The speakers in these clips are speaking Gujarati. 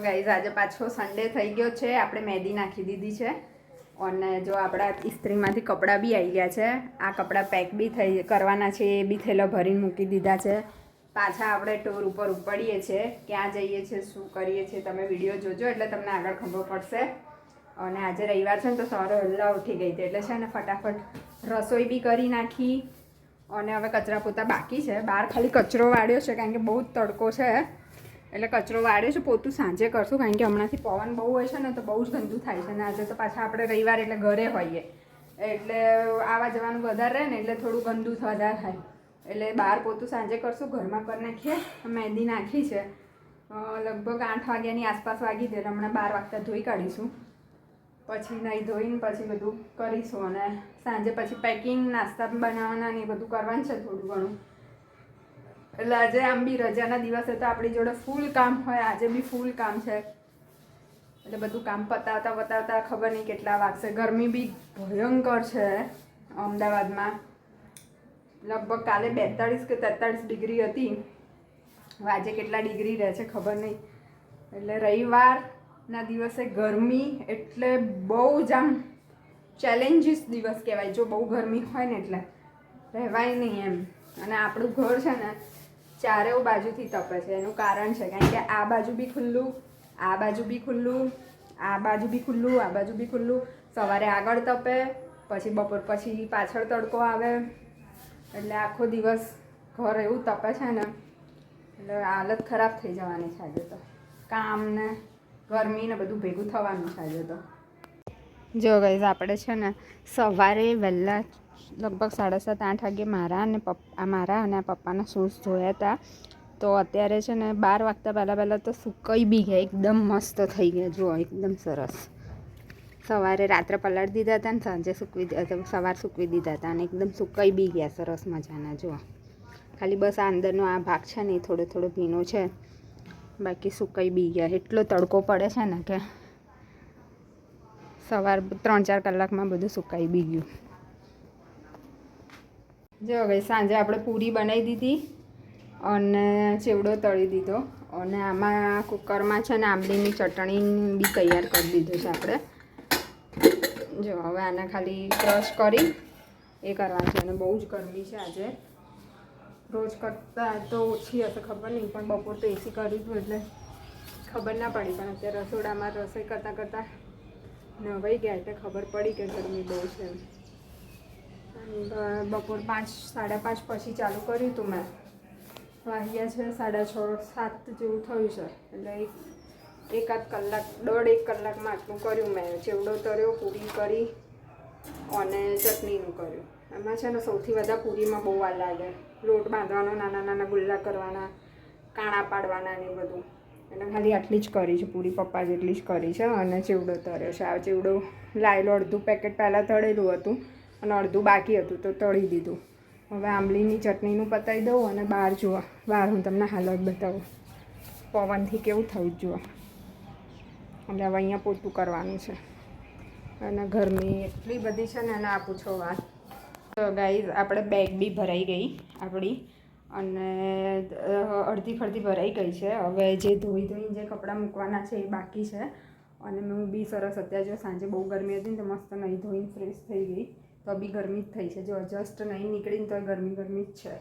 ગાઈઝ આજે પાછો સન્ડે થઈ ગયો છે. આપણે મહેંદી નાખી દીધી છે અને જો આપણા ઇસ્ત્રીમાંથી કપડાં બી આવી ગયા છે. આ કપડાં પેક બી થઈ કરવાના છે, એ બી થેલા ભરીને મૂકી દીધા છે. પાછા આપણે ટૂર ઉપર ઉપડીએ છીએ. ક્યાં જઈએ છીએ, શું કરીએ છીએ, તમે વિડીયો જોજો એટલે તમને આગળ ખબર પડશે. અને આજે રવિવાર છે ને તો સવારે વહેલા ઉઠી ગઈ હતી એટલે છે ને ફટાફટ રસોઈ બી કરી નાખી. અને હવે કચરા પોતા બાકી છે. બહાર ખાલી કચરો વાળ્યો છે કારણ કે બહુ જ તડકો છે એટલે કચરો વાળ્યો છે. પોતું સાંજે કરશું કારણ કે હમણાંથી પવન બહુ હોય છે ને તો બહુ જ ગંદુ થાય છે. અને આજે તો પાછા આપણે રવિવાર એટલે ઘરે હોઈએ એટલે આવા જવાનું વધારે રહે ને એટલે થોડું ગંદુ વધારે થાય એટલે બહાર પોતું સાંજે કરશું. ઘરમાં કરી નાખીએ. મહેંદી નાખી છે લગભગ 8 વાગ્યાની આસપાસ વાગી દે. હમણાં 12 વાગતા ધોઈ કાઢીશું. પછી નહીં ધોઈને પછી બધું કરીશું અને સાંજે પછી પેકિંગ નાસ્તા બનાવવાના ને એ બધું કરવાનું છે થોડું ઘણું. એટલે આજે આમ બી રજાના દિવસે તો આપણી જોડે ફૂલ કામ હોય. આજે બી ફૂલ કામ છે એટલે બધું કામ પતાવતા ખબર નહીં કેટલા વાગશે. ગરમી બી ભયંકર છે અમદાવાદમાં. લગભગ કાલે 42 કે 43 ડિગ્રી હતી. આજે કેટલા ડિગ્રી રહે છે ખબર નહીં. એટલે રવિવારના દિવસે ગરમી એટલે બહુ જ આમ ચેલેન્જીસ દિવસ કહેવાય. જો બહુ ગરમી હોય ને એટલે રહેવાય નહીં એમ. અને આપણું ઘર છે ને ચારેય બાજુથી તપે છે. એનું કારણ છે કારણ કે આ બાજુ બી ખુલ્લું, આ બાજુ બી ખુલ્લું, આ બાજુ બી ખુલ્લું, આ બાજુ બી ખુલ્લું. સવારે આગળ તપે, પછી બપોર પછી પાછળ તડકો આવે એટલે આખો દિવસ ઘર એવું તપે છે ને એટલે હાલત ખરાબ થઈ જવાની છે આજે તો. કામ ને ગરમી ને બધું ભેગું થવાનું છે આજે તો. જો ગાઈઝ આપણે છે ને સવારે વહેલા લગભગ 7:30-8 વાગે મારા અને પપ્પાના શૂઝ ધોયા હતા. તો અત્યારે છે ને 12 વાગતા પહેલાં તો સુકાઈ બી ગયા. એકદમ મસ્ત થઈ ગયા. જુઓ એકદમ સરસ. સવારે રાત્રે પલાળી દીધા હતા ને સાંજે સવાર સૂકવી દીધા હતા અને એકદમ સુકાઈ બી ગયા સરસ મજાના. જુઓ ખાલી બસ આ અંદરનો આ ભાગ છે ને થોડો થોડો ભીનો છે, બાકી સુકાઈ બી ગયા. એટલો તડકો પડે છે ને કે સવાર 3-4 કલાકમાં બધું સુકાઈ બી ગયું. જો ભાઈ સાંજે આપણે પૂરી બનાવી દીધી અને ચેવડો તળી દીધો અને આમાં કુકરમાં છે ને આંબલીની ચટણી બી તૈયાર કરી દીધું છે આપણે. જો હવે આને ખાલી ક્રશ કરી એ કરવાનું છે. અને બહુ જ ગરમી છે આજે. રોજ કરતાં તો ઓછી હશે ખબર નહીં, પણ બપોર તો એસી કર્યું હતું એટલે ખબર ના પડી. પણ અત્યારે રસોડામાં રસોઈ કરતાં નવાઈ ગયા એટલે ખબર પડી કે ગરમી બહુ છે. બપોર 5-5:30 પછી ચાલુ કર્યું હતું મેં. વાગ્યા છે 6:30-7 જેવું થયું છે એટલે એકાદ કલાક 1.5 કલાકમાં આટલું કર્યું મેં. ચેવડો તળ્યો, પૂરી કરી અને ચટણીનું કર્યું. એમાં છે ને સૌથી વધારે પૂરીમાં બહુ વાર લાગે. લોટ બાંધવાનો, નાના નાના ગુલ્લા કરવાના, કાણા પાડવાના ને બધું. એટલે ખાલી આટલી જ કરી છે પૂરી. પપ્પા જેટલી જ કરી છે અને ચેવડો તળ્યો છે. આ ચેવડો લાયેલો અડધું પેકેટ પહેલાં તળેલું હતું અને અડધું બાકી હતું તો તળી દીધું. હવે આંબલીની ચટણીનું પતાવી દઉં અને બહાર જુઓ. બહાર હું તમને હાલત બતાવું. પવનથી કેવું થયું જુઓ. એટલે હવે અહીંયા પોતું કરવાનું છે અને ગરમી એટલી બધી છે ને એને આ પૂછો વાત. તો ગાઈઝ આપણે બેગ બી ભરાઈ ગઈ આપણી અને અડધી ફરતી ભરાઈ ગઈ છે. હવે જે ધોઈને જે કપડાં મૂકવાના છે એ બાકી છે. અને હું બી સરસ અત્યારે જો સાંજે બહુ ગરમી હતી ને તો મસ્ત નહીં ધોઈને ફ્રેશ થઈ ગઈ. તો બી ગરમી જ થઈ છે. જો જસ્ટ નહીં નીકળીને તો ગરમી જ છે.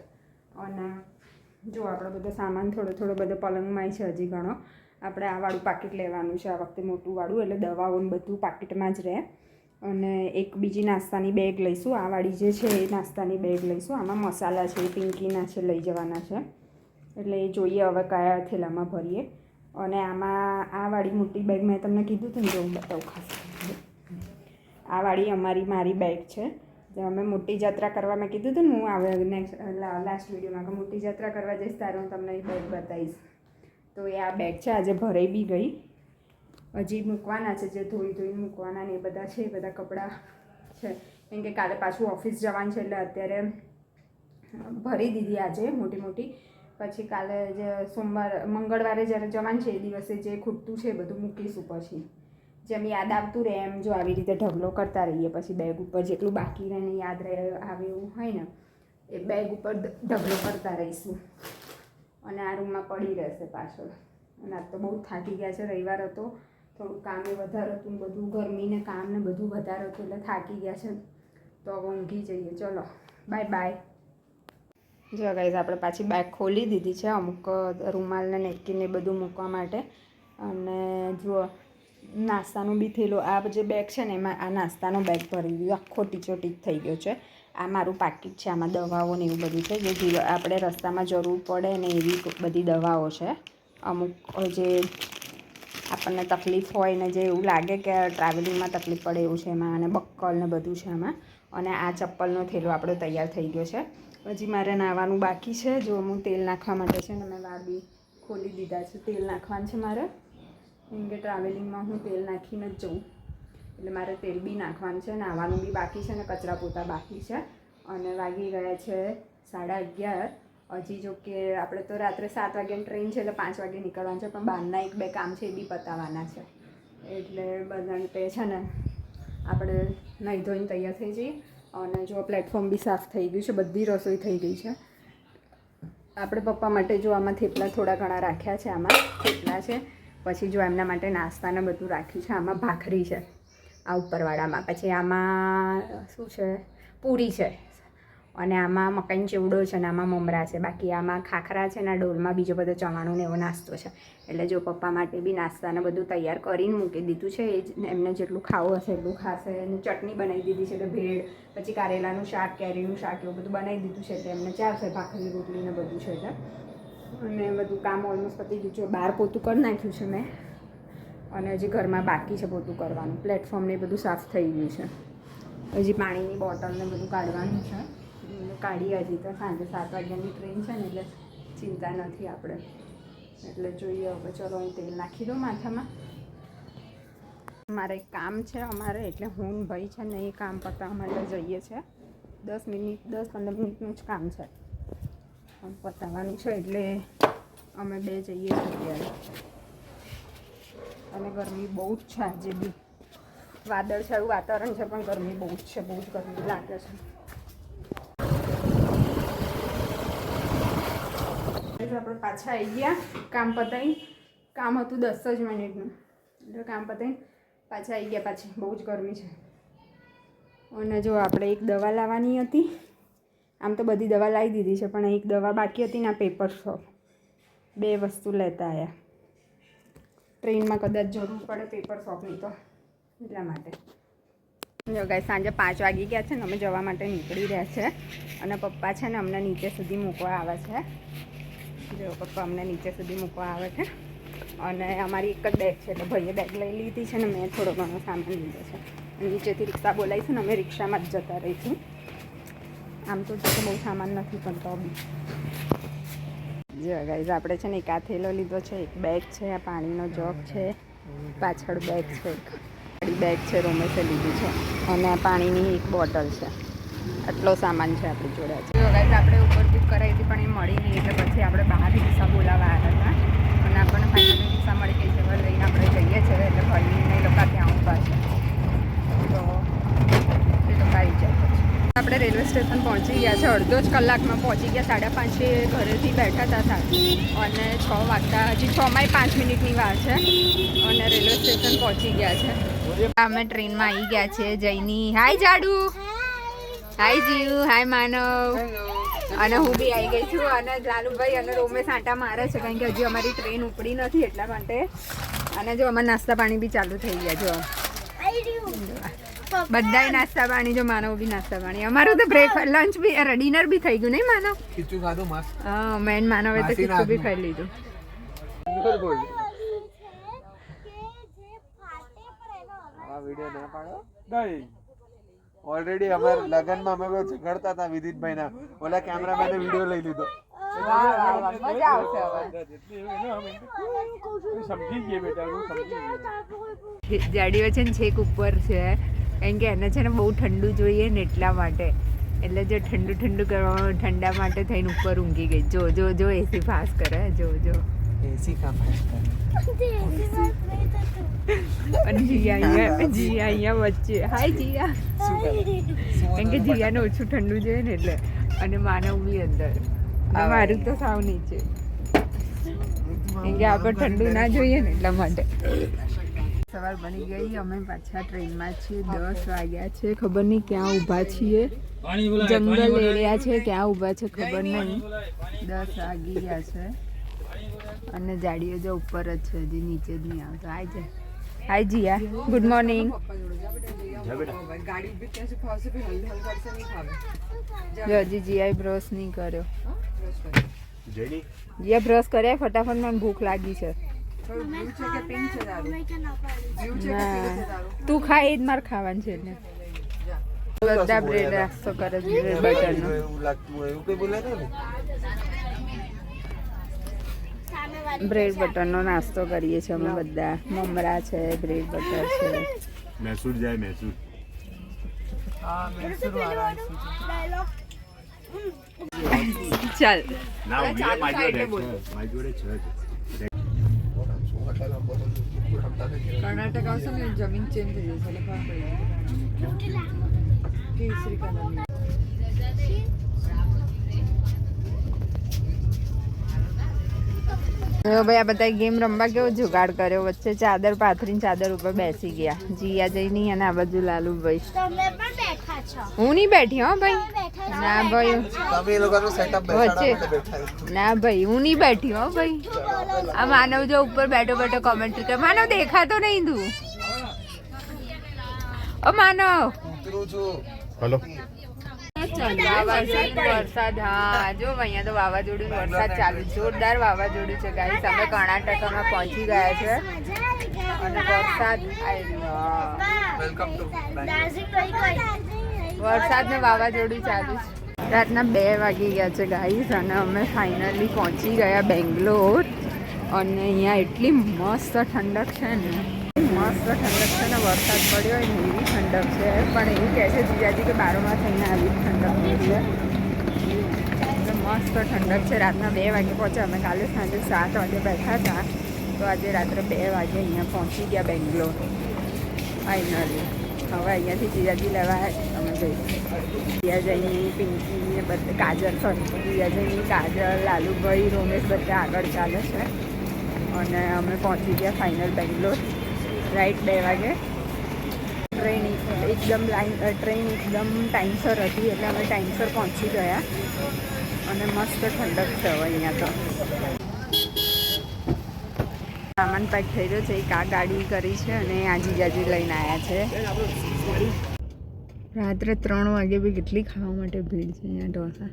અને જો આપણે બધો સામાન થોડો બધો પલંગમાં છે હજી ઘણો. આપણે આ વાળું પાકીટ લેવાનું છે આ વખતે, મોટું વાળું, એટલે દવાઓને બધું પાકીટમાં જ રહે. અને એક બીજી નાસ્તાની બેગ લઈશું. આ વાળી જે છે એ નાસ્તાની બેગ લઈશું. આમાં મસાલા છે, પિંકીના છે, લઈ જવાના છે. એટલે એ જોઈએ હવે કયા થેલામાં ભરીએ. અને આમાં આ વાળી મોટી બેગ મેં તમને કીધું હતું ને, જો હું બતાવું ખાસ. આ વાળી મારી બેગ છે. અમે મોટી યાત્રા કરવા મેં કીધું હતું ને, હું આવે લાસ્ટ વિડીયોમાં કે મોટી યાત્રા કરવા જઈશ ત્યારે હું તમને એ બેગ બતાવીશ. તો એ આ બેગ છે. આજે ભરાઈ બી ગઈ. હજી મૂકવાના છે, જે ધોઈને મૂકવાના ને એ બધા છે. એ બધા કપડાં છે કેમ કે કાલે પાછું ઓફિસ જવાનું છે એટલે અત્યારે ભરી દીધી આજે મોટી. પછી કાલે જે મંગળવારે જ્યારે જવાનું છે એ દિવસે જે ખૂટતું છે એ બધું મૂકીશું. પછી જેમ યાદ આવતું રહે એમ જો આવી રીતે ઢગલો કરતા રહીએ. પછી બેગ ઉપર જેટલું બાકી રહે ને યાદ આવે એવું હોય ને એ બેગ ઉપર ઢગલો કરતા રહીશું અને આ રૂમમાં પડી રહેશે પાછળ. અને આજ તો બહુ થાકી ગયા છે. રવિવાર હતો, થોડું કામ એ વધારે હતું ને બધું, ગરમીને કામ ને બધું વધારે હતું એટલે થાકી ગયા છે. તો હવે ઊંઘી જઈએ. ચલો બાય બાય. જો ગાઈઝ આપણે પાછી બેગ ખોલી દીધી છે અમુક રૂમાલ ને નેપકિન ને બધું મૂકવા માટે. અને જુઓ નાસ્તાનું બી થેલો, આ જે બેગ છે ને એમાં આ નાસ્તાનો બેગ ભરી દીધો, આખો ટીચોટીચ થઈ ગયો છે. આ મારું પાકીટ છે, આમાં દવાઓ ને એવું બધું છે જે આપણે રસ્તામાં જરૂર પડે ને એવી બધી દવાઓ છે. અમુક જે આપણને તકલીફ હોય ને જે એવું લાગે કે ટ્રાવેલિંગમાં તકલીફ પડે એવું છે એમાં, અને બક્કલ ને બધું છે આમાં. અને આ ચપ્પલનો થેલો આપણો તૈયાર થઈ ગયો છે. હજી મારે નાહવાનું બાકી છે. જો હું તેલ નાખવા માટે છે ને મેં વાળ બી ખોલી દીધા છે. તેલ નાખવાનું છે મારે, કેમ કે ટ્રાવેલિંગમાં હું તેલ નાખીને જ જઉં એટલે મારે તેલ બી નાખવાનું છે. નાહવાનું બી બાકી છે ને કચરા પોતા બાકી છે. અને વાગી ગયા છે 11:30. હજી જો કે આપણે તો રાત્રે 7 વાગ્યાની ટ્રેન છે એટલે 5 વાગે નીકળવાનું છે, પણ બહારના 1-2 કામ છે એ બી પતાવવાના છે. એટલે બધા તે છે ને આપણે નાહી ધોઈને તૈયાર થઈ જઈએ. અને જો પ્લેટફોર્મ બી સાફ થઈ ગયું છે, બધી રસોઈ થઈ ગઈ છે. આપણે પપ્પા માટે જો આમાં થેપલા થોડા ઘણા રાખ્યા છે, આમાં થેપલા છે. પછી જો એમના માટે નાસ્તાને બધું રાખ્યું છે. આમાં ભાખરી છે આ ઉપરવાળામાં, પછી આમાં શું છે પૂરી છે, અને આમાં મકાઈનો ચેવડો છે, અને આમાં મમરા છે. બાકી આમાં ખાખરા છે ને આ ડોલમાં બીજો બધો ચવાણું ને એવો નાસ્તો છે. એટલે જો પપ્પા માટે બી નાસ્તાને બધું તૈયાર કરીને મૂકી દીધું છે. એ જ એમને જેટલું ખાવું હશે એટલું ખાશે. અને ચટણી બનાવી દીધી છે એટલે ભેળ, પછી કારેલાનું શાક, કેરીનું શાક એવું બધું બનાવી દીધું છે એટલે એમને ચાલશે. ભાખરી રોટલી ને બધું છે એટલે. અને બધું કામ ઓલમોસ્ટ પતી ગયું છે. બહાર પોતું કરી નાખ્યું છે મેં, અને હજી ઘરમાં બાકી છે પોતું કરવાનું. પ્લેટફોર્મને એ બધું સાફ થઈ ગયું છે. હજી પાણીની બોટલને બધું કાઢવાનું છે. કાઢી હજી તો સાંજે 7 વાગ્યાની ટ્રેન છે ને એટલે ચિંતા નથી આપણે. એટલે જોઈએ હવે. ચલો હું તેલ નાખી દઉં માથામાં. મારે એક કામ છે અમારે, એટલે હું ભાઈ છે ને એ કામ પતાવવા માટે જઈએ છે. 10-15 મિનિટનું જ કામ છે, પતાવવાનું છે એટલે અમે બે જઈએ છીએ અત્યારે. અને ગરમી બહુ જ છે આજે બી. વાદળછાયું વાતાવરણ છે પણ ગરમી બહુ જ છે, બહુ જ ગરમી લાગે છે. આપણે પાછા આવી ગયા કામ પતાવી. કામ હતું 10 જ મિનિટનું, એટલે કામ પતાવીને પાછા આવી ગયા. પાછી બહુ જ ગરમી છે. અને જો આપણે એક દવા લાવવાની હતી. આમ તો બધી દવા લાવી દીધી છે, પણ એક દવા બાકી હતી ને આ પેપર શોપ, 2 વસ્તુ લેતા આવ્યા. ટ્રેનમાં કદાચ જરૂર પડે પેપર શોપની તો એટલા માટે. જો ગાય સાંજે 5 વાગી ગયા છે ને અમે જવા માટે નીકળી રહ્યા છે. અને પપ્પા છે ને અમને નીચે સુધી મૂકવા આવે છે. જો પપ્પા અમને નીચે સુધી મૂકવા આવે છે. અને અમારી એક જ બેગ છે એટલે ભાઈએ બેગ લઈ લીધી છે ને મેં થોડો ઘણો સામાન લીધો છે. અને નીચેથી રિક્ષા બોલાવીશું ને અમે રિક્ષામાં જ જતા રહીશું. આમ તો જો બહુ સામાન નથી પણ તો બી. જો ગાઈઝ આપણે છે ને એક આ થેલો લીધો છે, એક બેગ છે, આ પાણીનો જગ છે, પાછળ બેગ છે, બેગ છે રોમેશે લીધી છે, અને આ પાણીની એક બોટલ છે. આટલો સામાન છે આપણી જોડે. જો ગાઈઝ આપણે ઉપર બુક કરાવી હતી પણ એ મળી નહીં, એટલે પછી આપણે બહાર રિક્ષા બોલાવવા આવ્યા હતા. અને આપણને ફાઇનલી રિક્ષા મળી ગઈ છે. હવે લઈને આપણે જઈએ છીએ એટલે ભાઈને એ લોકો ત્યાં ઊભા છે, તો એ લોકો આવી જાય. આપણે રેલવે સ્ટેશન પહોંચી ગયા છે. અડધો જ કલાકમાં પહોંચી ગયા. 5:30 ઘરેથી બેઠા હતા સાથે, અને 6 વાગતા હજી 6 માં 5 મિનિટની વાર છે. અને રેલવે સ્ટેશન પહોંચી ગયા છે. અમે ટ્રેનમાં આવી ગયા છે. જઈની હાય જાડુ, હાય જીવ, હાય માનવ. અને હું બી આવી ગઈ છું. અને લાલુભાઈ અને રોમેશ આંટા મારે છે કારણ કે હજી અમારી ટ્રેન ઉપડી નથી એટલા માટે. અને જો અમારે નાસ્તા પાણી બી ચાલુ થઈ ગયા. જો બધાય નાસ્તા પાણી, જો માનવ બી નાસ્તા પાણી. અમારું તો બ્રેકફાસ્ટ લંચ બી ડિનર બી થઈ ગયું નહીં માનવ? ખીચું ખાધું મસ્ત. હા મેન માનવે તો ખીચું બી ખાઈ લીધું. આ વિડિયો ના પાડો નહીં. ઓલરેડી અમાર લગનમાં અમે ઝઘડતા હતા વિદિતભાઈ ના, ઓલા કેમેરામેને વિડિયો લઈ લીધો. મજા આવશે હવે. જાડીઓ છે ને છેક ઉપર છે કારણ કે એને છે ને બહુ ઠંડુ જોઈએ ને એટલા માટે. એટલે જો ઠંડુ કરવા ઠંડા માટે થઈને ઉપર ઊંઘી ગઈ. જો જો જો એસી પાસ કરે. જો જો એસી કા પાસ કરે. અને જીયા વચ્ચે. હાય જીયા. કારણ કે જીયાને ઓછું ઠંડુ જોઈએ ને એટલે. અને માનવ બી અંદર. મારું તો સાવ નીચે. કેમ કે આપણે ઠંડુ ના જોઈએ ને એટલા માટે. સવાર બની ગઈ, અમે પાછા ટ્રેનમાં છીએ. 10 વાગ્યા છે, ખબર નહીં ક્યાં ઊભા છીએ. જંગલ એરિયા છે, ક્યાં ઊભા છે ખબર નહીં. 10 વાગી ગયા છે અને જાડીઓ જો ઉપર જ છે, હજી નીચે જ નહીં આવતો. હાય જીયા, ગુડ મોર્નિંગ. જો હજી જીયાએ બ્રશ નહીં કર્યો. જીયા બ્રશ કર્યા ફટાફટ, મને ભૂખ લાગી છે. તું ખાઈ જ મારે ખાવાનું છે ને. બધા બ્રેડ નાસ્તો કરે છે, બ્રેડ બટરનો. બ્રેડ બટરનો નાસ્તો કરીએ છીએ અમે બધા. મમરા છે, બ્રેડ બટર છે. મૈસૂર જાય મૈસૂર. ચાલ ના મારી જોડે છે જ. કર્ણાટક આવશે ને જમીન ચેન્જ થઈ જશે એટલે ખબર પડી કેસરી કલરની. ભાઈ આ બધા ગેમ રમવા કેવો જુગાડ કર્યો. વચ્ચે ચાદર પાથરીને ચાદર ઉપર બેસી ગયા. જીયા જઈ અને આ બાજુ લાલુભાઈ. હું નહીં બેઠી હો ભાઈ. ના ભાઈ વચ્ચે ના ભાઈ હું નહીં બેઠી હો ભાઈ. આ માનવ જો ઉપર બેઠો બેઠો કોમેન્ટ્રી કરે. માનવ દેખાતો નહીં તું. ઓ માનવ હલો. વરસાદ, હા જો અહીંયા તો વાવાઝોડું વરસાદ ચાલુ, જોરદાર વાવાઝોડું છે ગાઈસ. અમે કર્ણાટકમાં પહોંચી ગયા છે અને વરસાદ વરસાદ ને વાવાઝોડું ચાલુ છે. રાતના 2 વાગી ગયા છે ગાઈસ અને અમે ફાઇનલી પહોંચી ગયા બેંગ્લોર. અને અહીંયા એટલી મસ્ત ઠંડક છે ને, મસ્ત ઠંડક છે ને. વરસાદ પડ્યો હોય ને એવી ઠંડક છે. પણ એવું કહે છે જીજાજી કે 12 માસ અહીંયા આવી ઠંડક છે. મસ્ત ઠંડક છે. રાતના 2 વાગે પહોંચ્યા અમે. કાલે સાંજે 7 વાગે બેઠા હતા, તો આજે રાત્રે 2 વાગે અહીંયા પહોંચી ગયા બેંગ્લોર ફાઇનલી. હવે અહીંયાથી જીજાજી લેવા અમે જઈશું. જીયાજીની પિંકી બધા કાજલ, સોરી જીયાજીની કાજલ, લાલુભાઈ, રોમેશ બધા આગળ ચાલે છે. અને અમે પહોંચી ગયા ફાઇનલ બેંગ્લોર રાઈટ 2 વાગે. ટ્રેન એકદમ ટાઈમસર હતી એટલે અમે ટાઈમસર પહોંચી ગયા. અને મસ્ત ઠંડક છે હવે અહીંયા તો. સામાન પેક થઈ રહ્યો છે. એક આ ગાડી કરી છે અને આ જીજાજી લઈને આવ્યા છે. રાત્રે 3 વાગે બી કેટલી ખાવા માટે ભીડ છે અહીંયા ઢોસા.